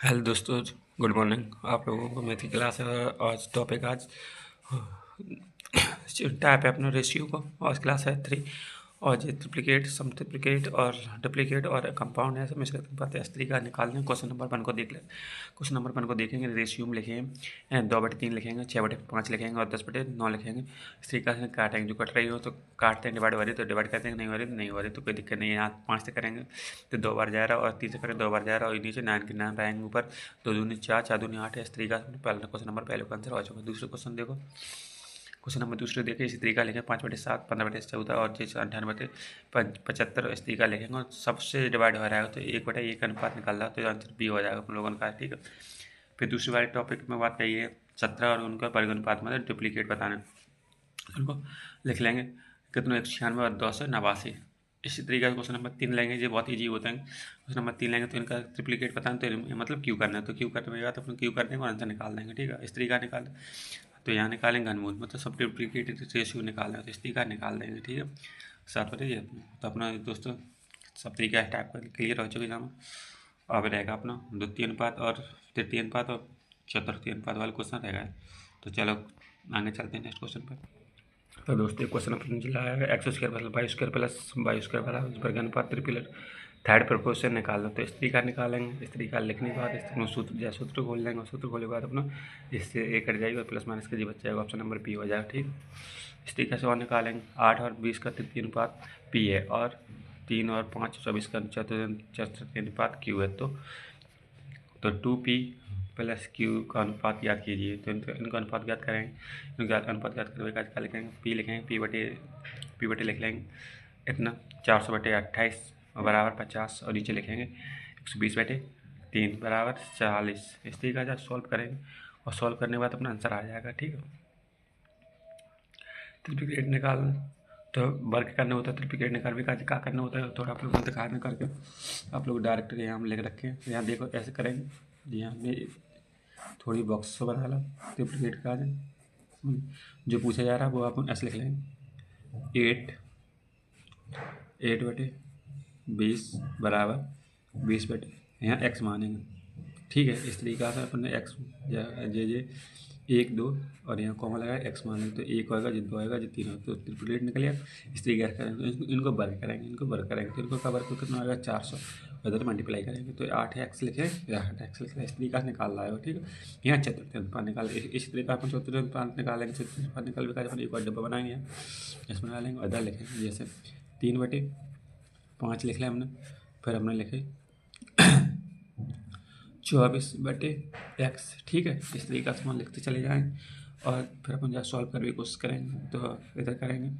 Hello दोस्तों, good morning. आप लोगों को मेरी क्लास है। आज टॉपिक टाइप है अपना रेशियो को। आज क्लास है 3 और ये ट्रिप्लिकेट, सम ट्रिप्लिकेट और डुप्लीकेट और कंपाउंड है। सब मिश्रित अनुपात इस तरीका निकालने। क्वेश्चन नंबर 1 को देख ले। क्वेश्चन नंबर 1 को देखेंगे, रेशियो में लिखेंगे 2/3 लिखेंगे, 6/5 लिखेंगे और 10/9 लिखेंगे। इस तरीका से काटेंगे। जो कट रही हो तो काटते हैं, डिवाइड हो रही तो डिवाइड करते हैं, नहीं हो रही तो नहीं हो रही, तो कोई दिक्कत नहीं है। यहाँ 5 से करेंगे तो 2 बार जा रहा और 3 से करेंगे 2 बार जा रहा और नीचे 9 के 9 रहेंगे ऊपर। 2 दूनी 4, 4 दूनी 8 है। इस तरीका से पहले क्वेश्चन नंबर पहले का आंसर हो चुका। दूसरे क्वेश्चन देखो। क्वेश्चन नंबर दूसरे देखें, इसी तरीका लिखें 5/7, 15/14 और 98/75 इस तरीका लिखेंगे और सबसे डिवाइड हो रहा है तो 1/1 अनुपात निकाल रहा है तो आंसर बी हो जाएगा हम लोगों का। ठीक है। फिर दूसरी वाले टॉपिक में बात करिए 17 और उनका वर्ग अनुपात मतलब डुप्लीकेट बताना। उनको लिख लेंगे कितना 196 और 289। इसी तरीके से क्वेश्चन नंबर 3 लेंगे, ये बहुत ईजी होता है। क्वेश्चन नंबर 3 लेंगे तो इनका ट्रिप्लीकेट बताना, तो मतलब क्यू करना है तो क्यू करने के बाद अपने क्यू करने को आंसर निकाल देंगे। ठीक है। इस तरीका निकाल तो यहाँ निकालेंगे घनमूल, मतलब सब ट्रिप्लीकेट रेशियो निकालना है तो इस तरीका निकाल देंगे। ठीक है। साथ बताइए तो अपना दोस्तों सब तरीका टाइप कर क्लियर हो चुके जहाँ अब रहेगा अपना द्वितीय अनुपात और तृतीय अनुपात और चतुर्थी अनुपात वाला क्वेश्चन रहेगा। तो चलो आगे चलते हैं नेक्स्ट क्वेश्चन पर। तो दोस्तों क्वेश्चन अपन चला है x² plus y² plus y² बराबर वर्ग अनुपात ट्रिपल थर्ड प्रपोर्शन निकाल लो। तो इस तरीका निकालेंगे। इस तरीका लिखने के बाद इसमें सूत्र जैसे सूत्र खोल लेंगे और सूत्र खोलने के बाद अपना इससे ए कट जाएगा और प्लस माइनस का जी बच जाएगा। ऑप्शन नंबर पी हो जाएगा। ठीक। इस तरीके से और निकालेंगे 8 और 20 का तृतीय अनुपात पी है और 3 और 5 24 का चतुर्थी अनुपात क्यू है। तो 2p प्लस क्यू का अनुपात याद कीजिए। तो इनका अनुपात याद करेंगे। इनका अनुपात याद करने का क्या लिखेंगे, पी लिखेंगे, पी बटे लिख लेंगे इतना 400/28 बराबर 50 और नीचे लिखेंगे 120/3 बराबर 40। इस तरीके से सॉल्व करेंगे और सॉल्व करने के बाद अपना आंसर आ जाएगा। ठीक है। ट्रिप्लिकेट निकालना तो वर्ग करना होता है, ट्रिप्लिकेट निकालने का क्या करना होता है थोड़ा आप लोग को दिखाने करके आप लोग डायरेक्ट यहाँ हम लिख रखे हैं। यहाँ देखो ऐसे करेंगे। यहाँ में थोड़ी बॉक्स बना लो ट्रिप्लिकेट का जो पूछा जा रहा है वो आप ऐसे लिख लेंगे 8/20 बराबर 20 यहाँ x मानेंगे। ठीक है। इस तरीके से अपन ने x जे 1 2 और यहाँ कॉमा लगाया x मानेंगे तो 1 होगा, जो 2 होगा, जो 3 होगा, तो ट्रिपलेट निकलेगा। इस तरीके से करेंगे तो इनको वर्ग करेंगे तो इनको का वर्ग कितना आएगा 400 इधर मल्टीप्लाई करेंगे तो 8x लिखे या 8x लिखे। इस तरीके से निकाल रहा है। ठीक है। यहाँ चतुर्थी अनुपात निकाल इस तरीके अपन चतुर्थी अनुपात निकालेंगे। चतुर्थी अनुपात निकाल के अपन एक और डब्बा बनाएंगे इसमें डालेंगे और इधर लिखेंगे जैसे 3/5 लिख लिया हमने। फिर हमने लिखे 24/x। ठीक है। इस तरीके से हम लिखते चले जाएंगे और फिर अपन जहाँ सॉल्व करने की कोशिश करेंगे तो इधर करेंगे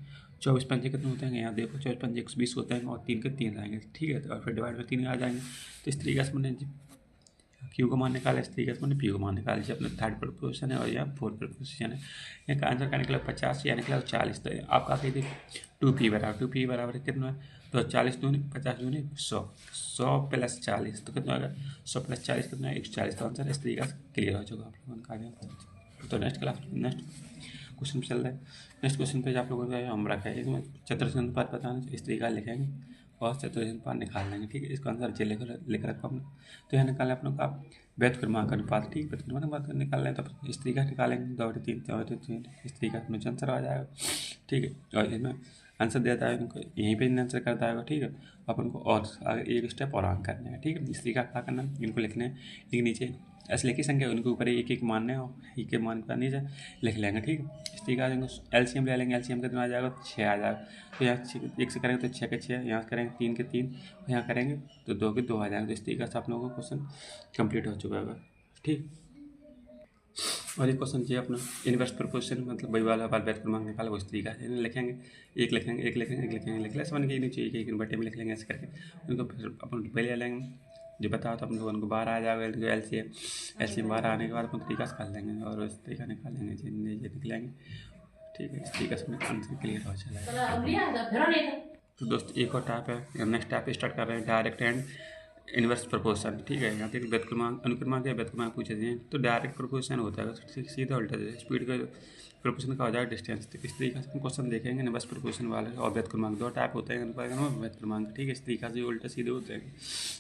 24 पंजे कितने होते हैं, यहाँ देखो 24 पंजे 120 होते हैं और 3 के 3 आएंगे। ठीक है। और फिर डिवाइड में 3 आ जाएंगे। तो इस तरीके से मैंने क्यू को मान निकाला, इस तरीके से मैंने पी को मान निकाला। जैसे अपना थर्ड प्रपोजिशन है और यहाँ फोर्थ प्रपोजिशन है। यहाँ का आंसर का निकला 50 या निकला 40। तो आपका कही थी 2p बराबर कितना है तो 40 दूनी 50 दूनी 100 प्लस 40 तो कितना होगा 100 प्लस 40 कितना है 140। तो आंसर इस तरीके से क्लियर हो चुका आप लोगों का। तो नेक्स्ट क्वेश्चन चल रहा है। नेक्स्ट क्वेश्चन पे आप लोगों का हम रखा है इसमें चतुर्थी अनुपात बताना। इस तरीका लिखेंगे और चतुर्थी अनुपात निकाल लेंगे। ठीक है। इसका आंसर जे लिख रखा हमने। तो यहाँ निकालें अपनों का व्यक्त क्रमांक अनुपात। ठीक है। व्यक्त अनुपात निकाल लें तो इस तरीका निकालेंगे 2/3 इस तरीका अपना आंसर आ जाएगा। ठीक है। और इसमें आंसर देता है उनको यहीं पे आंसर करता है। ठीक है। अपन को और आगे एक स्टेप और आगे करना है। ठीक है। इस तरीका क्या करना है, इनको लिखना है इनके नीचे ऐसे लिखी संख्या उनके ऊपर एक एक मानने हैं और एक के मान का नीचे लिख लेंगे। ठीक है। इस तरीका से एलसीएम ले लेंगे। एलसीएम कितना आ जाएगा 6 आ जाएगा। तो यहाँ 1 से करेंगे तो 6 के 6, यहाँ करेंगे 3 के 3, यहाँ करेंगे तो 2 के 2 आ जाएंगे। तो इस तरीके से आप लोगों का क्वेश्चन कंप्लीट हो चुका होगा। ठीक। और एक क्वेश्चन चाहिए अपना इनवर्स प्रोपोर्शन मतलब वही वाला बात व्यक्त क्रमांक निकाला उस तरीका से लिखेंगे। एक लिख ले समझ के नहीं चाहिए एक बटे में लिख लेंगे ऐसे करके उनको फिर अपन पहले ले लेंगे। जो बताओ तो अपन लोगों को 12 आ जाएगा एलसीएम 12 आने के बाद अपन तरीका से कर लेंगे और इस तरीका निकालेंगे ये निकलेंगे। ठीक है। इस तरीके से आंसर क्लियर हो चला। तो दोस्त एक और टाइप है, नेक्स्ट टाइप स्टार्ट कर रहे हैं डायरेक्ट एंड इनवर्स प्रोपोर्शन, ठीक है। यहाँ पे व्यतक्रमांक अनुक्रमांक या व्यतक्रमांक पूछे हैं तो डायरेक्ट प्रोपोर्शन होता है, सीधा उल्टा स्पीड का प्रोपोर्शन का हो जाएगा डिस्टेंस। तो इस तरीके से हम क्वेश्चन देखेंगे इनवर्स प्रोपोर्शन वाले और व्यतक्रमांक, दो टाइप होते हैं अनुपात और व्यतक्रमांक, ठीक है। इस तरीके से उल्टे सीधे होते हैं।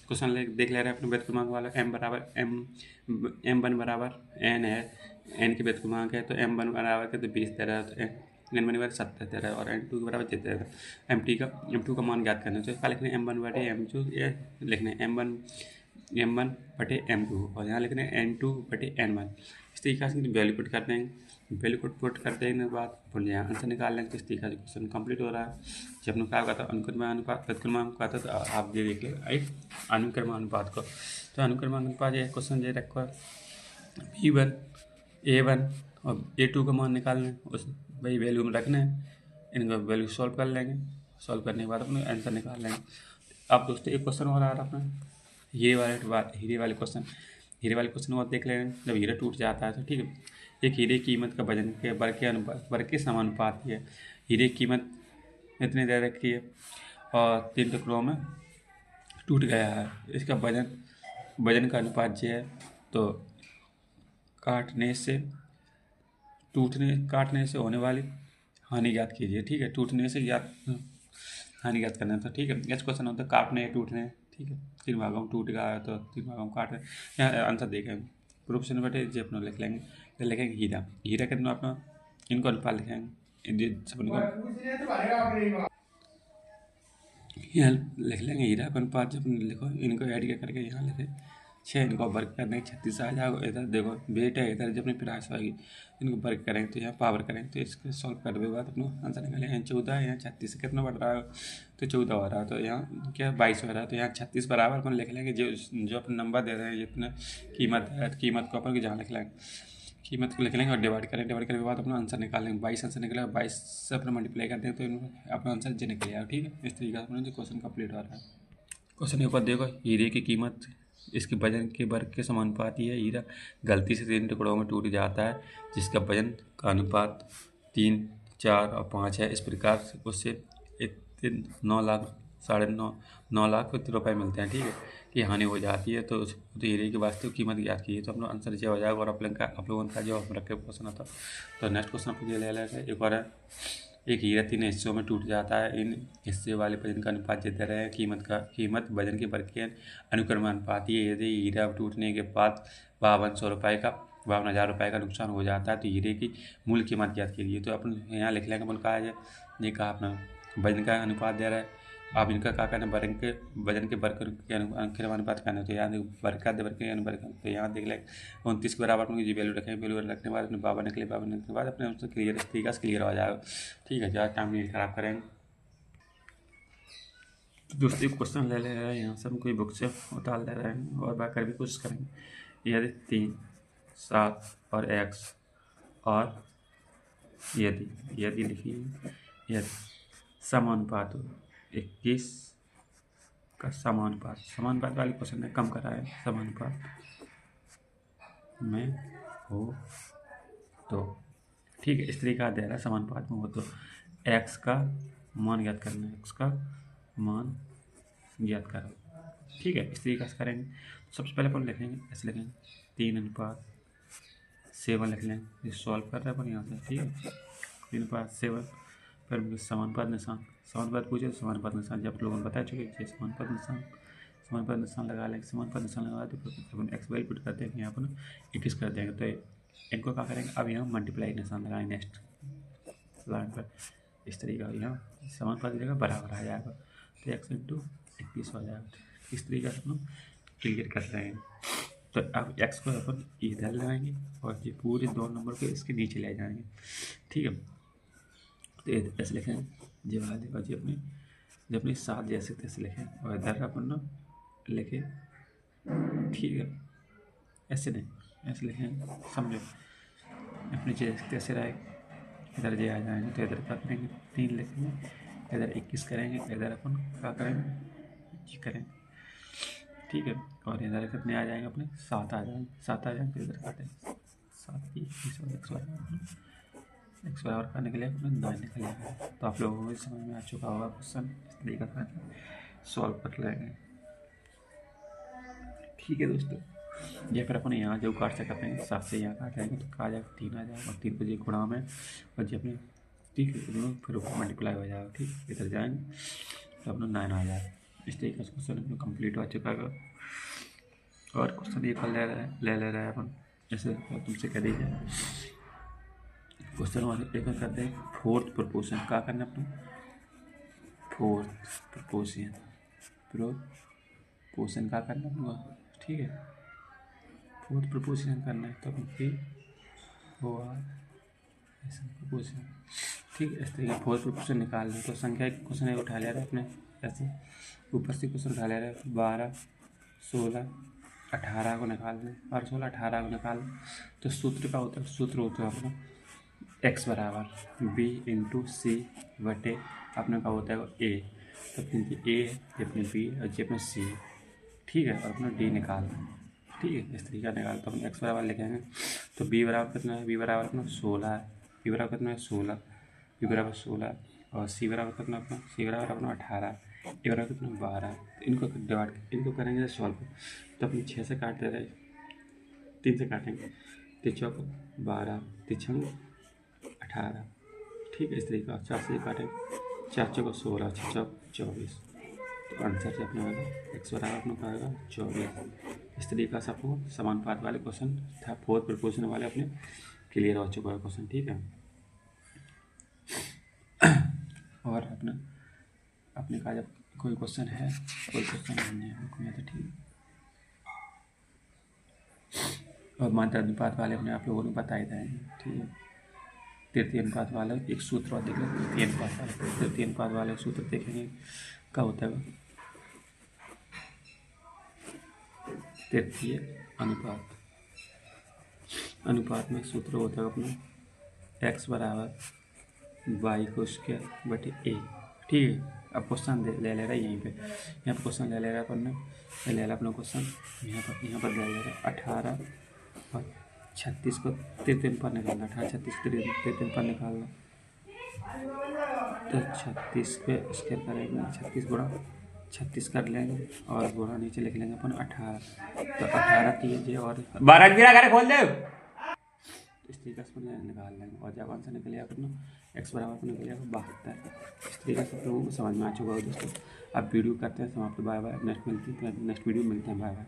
क्वेश्चन देख ले रहे हैं अपने व्यतक्रमांक वाला, m बराबर m1 बराबर n है, n के व्यतक्रमांक है तो m1 बराबर के तो 20 दे रहा है, तो n1 बराबर 70 दे रहा है और n2 के बराबर 70 दे रहा है। m2 का मान ज्ञात करना है तो इसका लिखना है m1 बटे m2, ये लिखना है m1 बटे m2 और यहाँ लिखना है n2 बटे n1। इस तरीके से वैल्यू पुट करते हैं, वैल्यू पुट करते हैं बाद अपन यहाँ आंसर निकाल लेंगे। तो इस तरीके से क्वेश्चन कंप्लीट हो रहा है। जब अपने क्या कहता है अनुक्रमानुपात व्यतक्रमानुपात, तो आप ये देख लो एक अनुक्रमानुपात को। तो अनुक्रमानुपात ये क्वेश्चन ये रखा b1 a1 और a2 का मान निकालना है, उस वही वैल्यू में रखना है, इनका वैल्यू सॉल्व कर लेंगे। सॉल्व करने के बाद अपने आंसर निकाल लेंगे। अब दोस्तों एक क्वेश्चन और आ रहा है अपना हीरे वाले क्वेश्चन और देख लेंगे। जब हीरा टूट जाता है तो ठीक है, एक हीरे की कीमत का वजन के वर्ग के समानुपाती है। हीरे की कीमत इतनी दे रखी है और 3 टुकड़ों में टूट गया है, इसका वजन का अनुपात जो है तो काटने से होने वाली हानि ज्ञात कीजिए, ठीक है। टूटने से हानि ज्ञात करना था, ठीक है। नेक्स्ट क्वेश्चन होता है काटने टूटने, ठीक है। 3 भागों में टूट गया है तो 3 भागों में काट रहे। यहाँ आंसर देखेंगे प्रोपोर्शन बटे जो अपना लिख लेंगे, फिर लिखेंगे हीरा कितना अपना, इनको अनुपात लिखेंगे सब यहाँ लिख लेंगे। हीरा का अनुपात जब लिखो इनको ऐड करके यहाँ लिखे 6, इनको वर्ग करने 36 आ जाएगा। इधर देखो वेट है, इधर जब अपनी प्राइस आएगी इनको वर्ग करेंगे तो यहाँ पावर करेंगे, तो इसके सॉल्व करने के बाद अपना आंसर निकालेंगे। यहाँ 14 है, यहाँ 36 से कितना बढ़ रहा है तो 14 हो रहा है, तो यहाँ क्या 22 हो रहा है, तो यहाँ 36 बराबर अपन लिख लेंगे जो अपन नंबर दे रहे हैं जितना कीमत है, कीमत को अपन जहाँ लिख लेंगे, कीमत को लिख लेंगे और डिवाइड करने के बाद अपना आंसर निकालेंगे। 22 आंसर निकलेगा, 22 से अपना मल्टीप्लाई करते हैं तो अपना आंसर जो निकलेगा, ठीक है। इस तरीके से अपना जो क्वेश्चन कंप्लीट हो रहा है। क्वेश्चन के ऊपर देखो हीरे की कीमत इसके वजन के वर्ग के समानुपाती है। हीरा गलती से 3 टुकड़ों में टूट जाता है जिसका वजन का अनुपात 3, 4 और 5 है। इस प्रकार से उससे 9 लाख 9.5 लाख रुपए मिलते हैं, ठीक है। कि हानि हो जाती है तो हीरे की वास्तविक कीमत ज्ञात की है, तो अपना आंसर जो हो जाएगा। और आप लोगों का जवाब रख के क्वेश्चन आता। तो नेक्स्ट क्वेश्चन आप ले लेंगे। एक और है, एक हीरा 3 हिस्सों में टूट जाता है। इन हिस्से वाले वजन का अनुपात देते रहे। कीमत वजन के वर्ग के अनुक्रमानुपाती है। यदि हीरा टूटने के बाद 52,000 रुपये का नुकसान हो जाता है तो हीरे की मूल कीमत ज्ञात कीजिए। तो अपन यहाँ लिख लेंगे, अपन कहा है ये कहा अपना वजन का अनुपात दे रहा है। आप इनका क्या करना, वजन के वर्ग के अनुक्रमानुपात करना है। तो यहाँ वर्ग के अनुवर्ग, तो यहाँ देख लें 29 के बराबर अपनी वैल्यू रखें। वैल्यू रखने के बाद अपने बाबा निकले के बाद अपने उससे क्लियर इस तरीके से क्लियर हो जाएगा, ठीक है। ज़्यादा टाइम नहीं खराब करेंगे। तो दूसरी क्वेश्चन ले रहे हैं, यहाँ से हम कोई बुक से उतार ले रहे हैं और बाकर भी कोशिश करेंगे। यदि 3, 7 और x और यदि लिखिए यदि समानुपात हो 21 का समानुपात वाली क्वेश्चन ने कम करा है। समानुपात में हो तो, ठीक है। इस तरीके का दे रहा है, समानुपात में हो तो x का मान ज्ञात करना है, x का मान ज्ञात करो, ठीक है। इस तरीके से करेंगे। सबसे पहले अपन लिखेंगे, ऐसे लिखेंगे 3:7 लिख लेंगे। ये सॉल्व कर रहे हैं अपन यहाँ से, ठीक है। 3:7 फिर समानुपात पूछे तो समानुपात निशान जब लोगों ने बता चुके हैं। समानुपात निशान लगा लेंगे। समानुपात निशान लगा तो अपन एक्स वैल्यू पुट कर देंगे, यहाँ पर 21 कर देंगे। तो इनको क्या करेंगे, अब यहाँ मल्टीप्लाई निशान लगाएंगे नेक्स्ट लाइन पर। इस तरीके का यहाँ समानुपात की जगह बराबर आ जाएगा, तो x × 21 हो जाएगा। इस तरीके से हम क्लियर कर रहे हैं। तो अब x को अपन इधर लगाएंगे और ये पूरे 2 नंबर को इसके नीचे ले जाएंगे, ठीक है। तो ऐसे लिखें जी वाले जी अपने 7 जैसे तैसे लिखें और इधर अपन ना लिखे, ठीक है। ऐसे नहीं, ऐसे लिखें, समझो। अपने जैसे तैसे रहे इधर जे आ जाएंगे तो इधर क्या करेंगे 3 लिखेंगे, इधर 21 करेंगे, इधर अपन क्या करेंगे जी करेंगे, ठीक है। और इधर कितने आ जाएंगे अपने 7 आ जाएंगे तो इधर काटेंगे 7 की 21 और x बराबर करने के लिए अपने 9 निकलेगा। तो आप लोगों को समझ में आ चुका होगा क्वेश्चन। इस तरीके से सॉल्व कर लेंगे। ठीक है दोस्तों, या फिर अपने यहाँ जो काट सकते हैं 7 से यहाँ काटेंगे तो कहा जाएगा 3 आ जाएगा, और 3 को जो गुणा में और जो अपने ठीक है दोनों फिर ऊपर मल्टीप्लाई हो जाएगा। ठीक, इधर जाएंगे तो अपना 9 आ जाएगा। इस तरीके से क्वेश्चन अपना कंप्लीट हो चुका है। और क्वेश्चन ये ले ले रहा है अपन, जैसे तुमसे कह दीजिए क्वेश्चन और एक करते हैं फोर्थ प्रोपोर्शन। क्या करना है अपना, फोर्थ प्रोपोर्शन क्या करना होगा। ठीक है, फोर्थ प्रोपोर्शन करना है तो अपन फिर वो प्रोपोर्शन। ठीक है, इस तरीके फोर्थ प्रोपोर्शन निकाल लें तो संख्या क्वेश्चन एक उठा ले रहा है अपने, ऐसे ऊपर से क्वेश्चन उठा ले रहा है 12, 16, 18 को निकाल लें, और 16, 18 को निकाल लें तो सूत्र का होता है, सूत्र होता है अपना x बराबर b इंटू सी बटे अपने का होता है a। तो अपने a है, ये अपने b और ये अपने c। ठीक है, और अपना d निकालना है। ठीक है, इस तरीका निकाल तो अपन x बराबर लिखेंगे तो b बराबर कितना है, b बराबर अपना 16 है, b बराबर कितना है 16, b बराबर 16, और c बराबर कितना अपना, c बराबर अपना 18, a बराबर कितना 12। तो इनको डिवाइड, इनको करेंगे सॉल्व तो अपने 6 से काटते रहे, 3 से काटेंगे, 3 चौक 12, 3 छंग 18। ठीक है, इस तरीके का 4 से काटें, 4 चौक 16, 6 चौक 24। तो आंसर से अपने वाला x बराबर अपना पाएगा 24। इस तरीके से आपको समानुपात वाले क्वेश्चन था, फोर्थ प्रोपोर्शन वाले अपने क्लियर हो चुका है क्वेश्चन। ठीक है, और अपने का जब कोई क्वेश्चन है, कोई क्वेश्चन नहीं है तो ठीक। और मात्रा अनुपात वाले अपने आप लोगों ने बताए थे। ठीक है, तृतीय अनुपात वाला एक सूत्र और देख लें, तृतीय अनुपात वाले सूत्र देखेंगे क्या होता है। तृतीय अनुपात में सूत्र होता है अपना x बराबर वाई को स्क्वायर बटे a। ठीक है, अब क्वेश्चन ले ले रहा है यहाँ पर क्वेश्चन ले ले रहा है अपन ने, ले रहा अपना क्वेश्चन यहाँ पर ले ले रहा है 18 और 36 को तृतीय पर निकालना, 18, 36 तृतीय पर निकालना तो 36 पे स्क्वायर करेंगे, 36 गुणा 36 कर लेंगे और गुणा नीचे लिख लेंगे अपन 18। तो 18 कीजिए और 12 घर खोल दे, इस तरीके से निकाल लेंगे। और जब आंसर निकलेगा अपना x बराबर को निकलेगा 72। इस तरीके से लोगों को समझ में आ चुका है दोस्तों। अब वीडियो करते हैं समाप्त, बाय बाय, नेक्स्ट वीडियो मिलते हैं, बाय बाय।